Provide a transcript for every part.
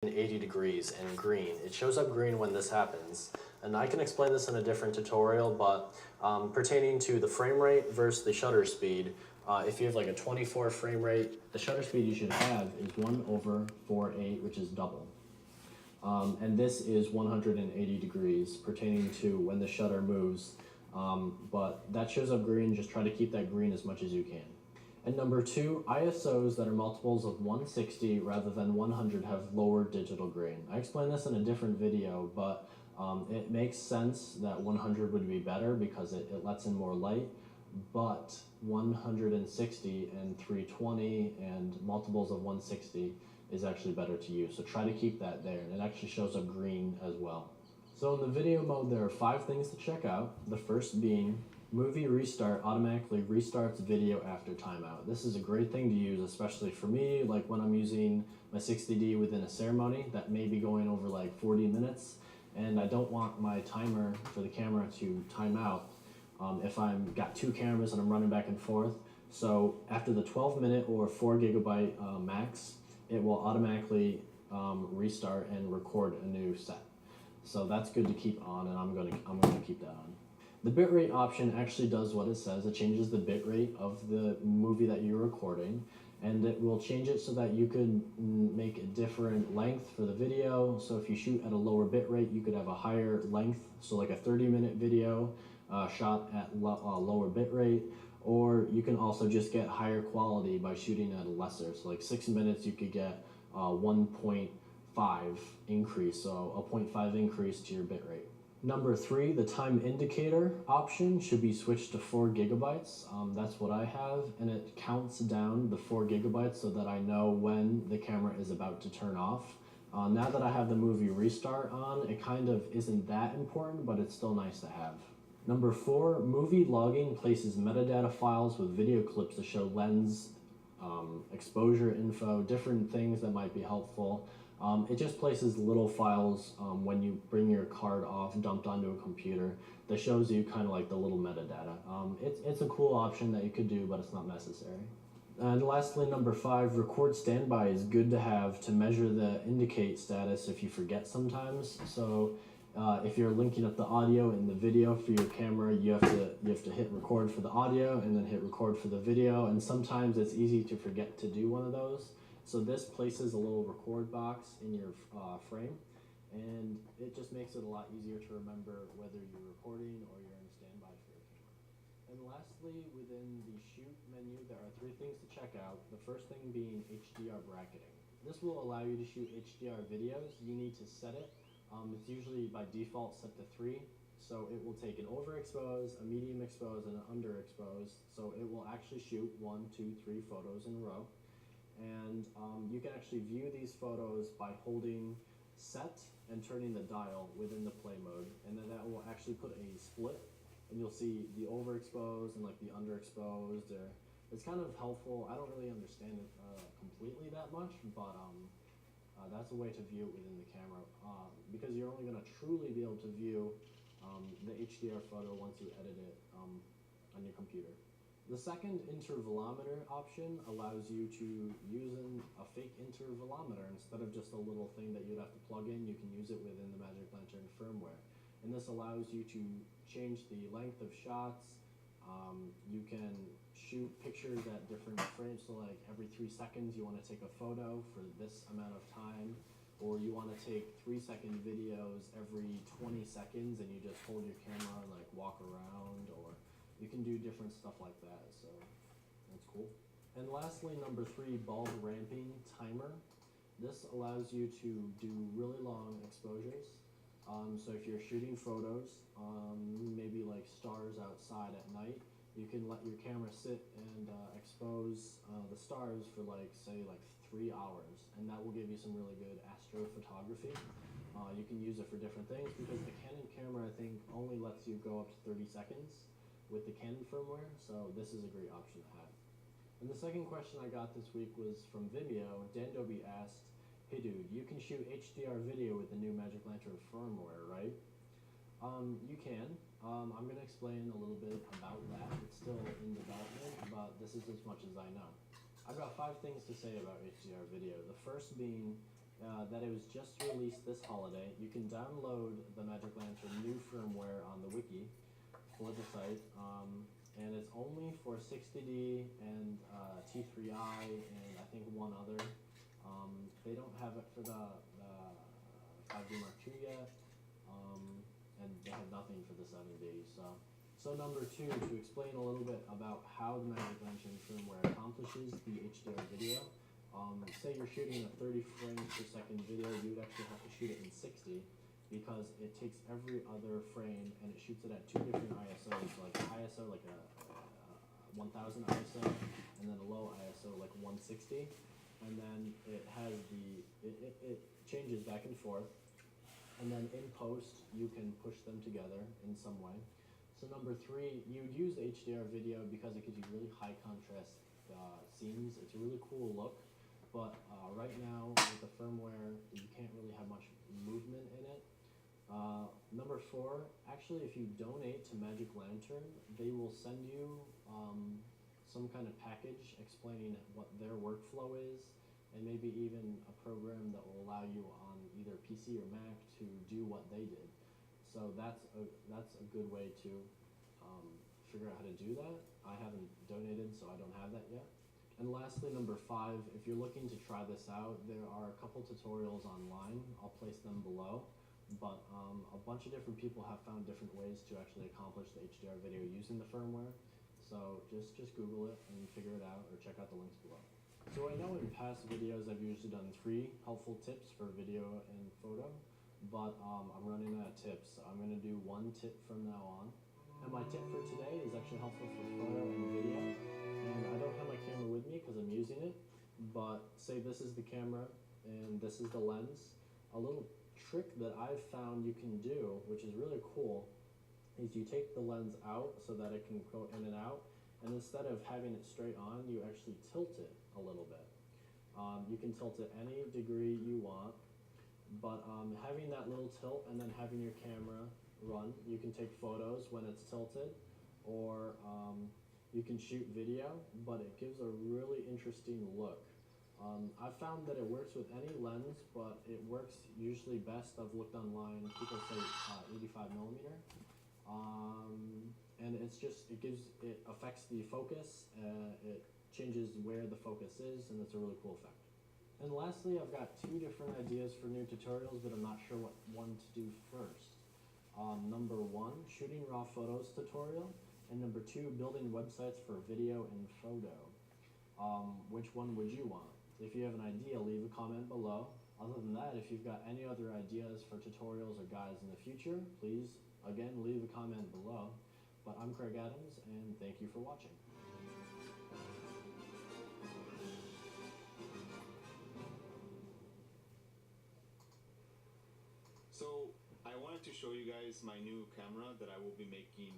80 degrees and green. It shows up green when this happens. And I can explain this in a different tutorial, but pertaining to the frame rate versus the shutter speed, if you have like a 24 frame rate, the shutter speed you should have is 1/4/8, which is double. And this is 180 degrees pertaining to when the shutter moves. But that shows up green, just try to keep that green as much as you can. And number two, ISOs that are multiples of 160 rather than 100 have lower digital grain. I explained this in a different video, but it makes sense that 100 would be better because it lets in more light, but 160 and 320 and multiples of 160 is actually better to use. So try to keep that there, and it actually shows up green as well. So in the video mode, there are 5 things to check out. The first being Movie Restart automatically restarts video after timeout. This is a great thing to use, especially for me, like when I'm using my 60D within a ceremony that may be going over like 40 minutes, and I don't want my timer for the camera to time out if I've got 2 cameras and I'm running back and forth. So after the 12-minute or 4 GB max, it will automatically restart and record a new set. So that's good to keep on, and I'm gonna keep that on. The bitrate option actually does what it says. It changes the bitrate of the movie that you're recording, and it will change it so that you could make a different length for the video. So if you shoot at a lower bitrate, you could have a higher length, so like a 30-minute video shot at lower bitrate, or you can also just get higher quality by shooting at a lesser. So like 6 minutes, you could get 1.5 increase, so a 0.5 increase to your bitrate. Number 3, the time indicator option should be switched to 4 gigabytes. That's what I have, and it counts down the 4 gigabytes so that I know when the camera is about to turn off. Now that I have the movie restart on, it kind of isn't that important, but it's still nice to have. Number 4, movie logging places metadata files with video clips to show lens, exposure info, different things that might be helpful. It just places little files when you bring your card off, dumped onto a computer, that shows you kind of like the little metadata. It's a cool option that you could do, but it's not necessary. And lastly, number 5, record standby is good to have to measure the indicate status if you forget sometimes. So if you're linking up the audio and the video for your camera, you have to hit record for the audio and then hit record for the video, and sometimes it's easy to forget to do one of those. So this places a little record box in your frame, and it just makes it a lot easier to remember whether you're recording or you're in standby for your camera. And lastly, within the shoot menu, there are 3 things to check out. The first thing being HDR bracketing. This will allow you to shoot HDR videos. You need to set it. It's usually by default set to 3. So it will take an overexposed, a medium exposed, and an underexposed. So it will actually shoot 1, 2, 3 photos in a row. And you can actually view these photos by holding set and turning the dial within the play mode, and then that will actually put a split, and you'll see the overexposed and like the underexposed. Or it's kind of helpful. I don't really understand it completely that much, but that's a way to view it within the camera, because you're only going to truly be able to view the HDR photo once you edit it on your computer. The second intervalometer option allows you to use a fake intervalometer instead of just a little thing that you'd have to plug in. You can use it within the Magic Lantern firmware, and this allows you to change the length of shots. You can shoot pictures at different frames, so like every 3 seconds you want to take a photo for this amount of time, or you want to take 3-second videos every 20 seconds and you just hold your camera and like walk around, or you can do different stuff like that, so that's cool. And lastly, number 3, bulb ramping timer. This allows you to do really long exposures. So if you're shooting photos, maybe like stars outside at night, you can let your camera sit and expose the stars for like, say, like 3 hours, and that will give you some really good astrophotography. You can use it for different things because the Canon camera, I think, only lets you go up to 30 seconds with the Canon firmware, so this is a great option to have. And the second question I got this week was from Vimeo. Dan Dobie asked, "Hey dude, you can shoot HDR video with the new Magic Lantern firmware, right?" You can. I'm going to explain a little bit about that. It's still in development, but this is as much as I know. I've got 5 things to say about HDR video. The first being, that it was just released this holiday. You can download the Magic Lantern new firmware on the wiki for the site, and it's only for 60D and T3i and I think one other. They don't have it for the 5D Mark II yet, and they have nothing for the 7D. So number two, to explain a little bit about how the Magic Lantern firmware accomplishes the HDR video. Say you're shooting a 30 frames per second video, you would actually have to shoot it in 60 because it takes every other frame and it shoots it at two different ISOs, like ISO like a 1000 ISO and then a low ISO like 160, and then it has it changes back and forth, and then in post you can push them together in some way. So number three, you would use HDR video because it gives you really high contrast scenes. It's a really cool look, but right now with the firmware, you can't really have much movement in it. Number four, actually if you donate to Magic Lantern, they will send you some kind of package explaining what their workflow is, and maybe even a program that will allow you on either PC or Mac to do what they did. So that's a good way to figure out how to do that. I haven't donated, so I don't have that yet. And lastly, number five, if you're looking to try this out, there are a couple tutorials online. I'll place them below. But a bunch of different people have found different ways to actually accomplish the HDR video using the firmware. So just Google it and figure it out, or check out the links below. So I know in past videos I've usually done 3 helpful tips for video and photo, but I'm running out of tips. So I'm going to do 1 tip from now on. And my tip for today is actually helpful for photo and video. And I don't have my camera with me because I'm using it, but say this is the camera and this is the lens. A little trick that I've found you can do, which is really cool, is you take the lens out so that it can go in and out, and instead of having it straight on, you actually tilt it a little bit. You can tilt it any degree you want, but having that little tilt and then having your camera run, you can take photos when it's tilted, or you can shoot video, but it gives a really interesting look. I've found that it works with any lens, but it works usually best, I've looked online, people say 85 millimeter. And it affects the focus, it changes where the focus is, and it's a really cool effect. And lastly, I've got 2 different ideas for new tutorials, but I'm not sure what one to do first. Number 1, shooting raw photos tutorial, and number 2, building websites for video and photo. Which one would you want? If you have an idea, leave a comment below. Other than that, if you've got any other ideas for tutorials or guides in the future, please, again, leave a comment below. But I'm Craig Adams, and thank you for watching. So, I wanted to show you guys my new camera that I will be making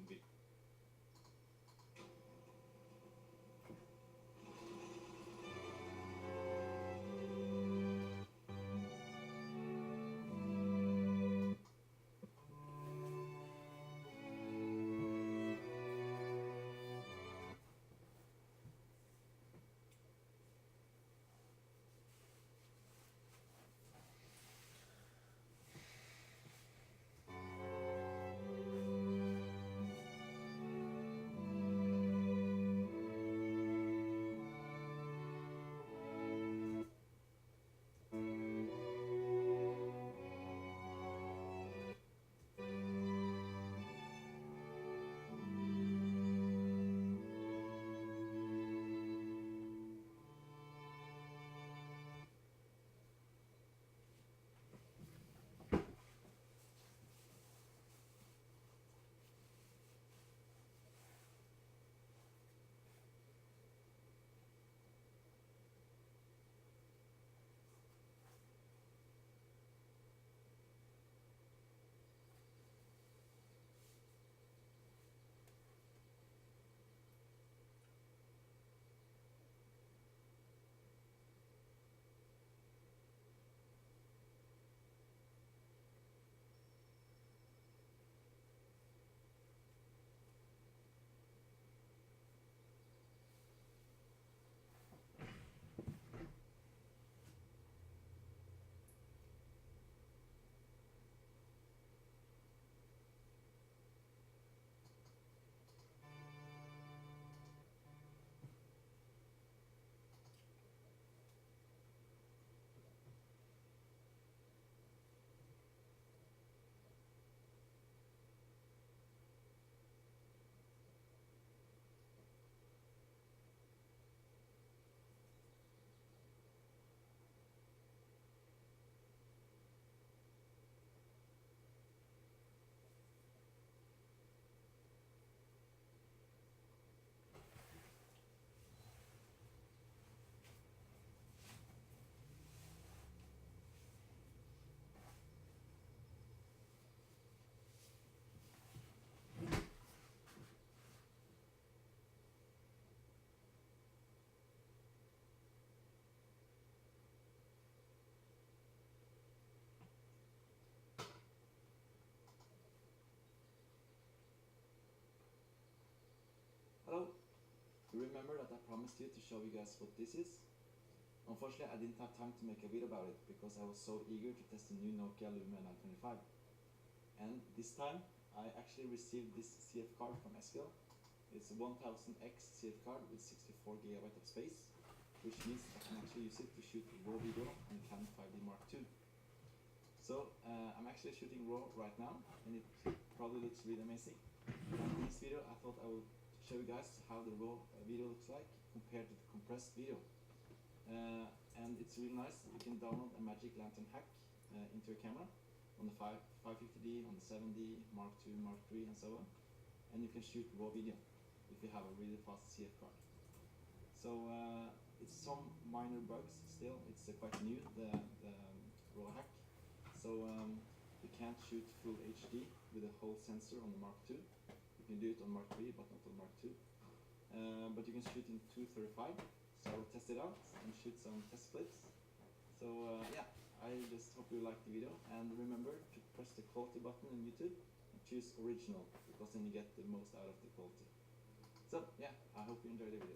remember that I promised you to show you guys what this is. Unfortunately, I didn't have time to make a video about it because I was so eager to test the new Nokia Lumia 925. And this time, I actually received this CF card from SQL. It's a 1000X CF card with 64GB of space, which means I can actually use it to shoot raw video on the Canon 5D Mark II. So I'm actually shooting raw right now, and it probably looks really amazing. And in this video, I thought I would show you guys how the raw video looks like compared to the compressed video. And it's really nice. You can download a Magic Lantern hack into your camera on the 550D, on the 7D, Mark II, Mark III, and so on. And you can shoot raw video if you have a really fast CF card. So it's some minor bugs still. It's quite new, the raw hack. So you can't shoot full HD with a whole sensor on the Mark II. You can do it on Mark III, but not on Mark II. But you can shoot in 235. So I will test it out and shoot some test clips. So yeah, I just hope you liked the video, and remember to press the quality button on YouTube and choose original, because then you get the most out of the quality. So yeah, I hope you enjoyed the video.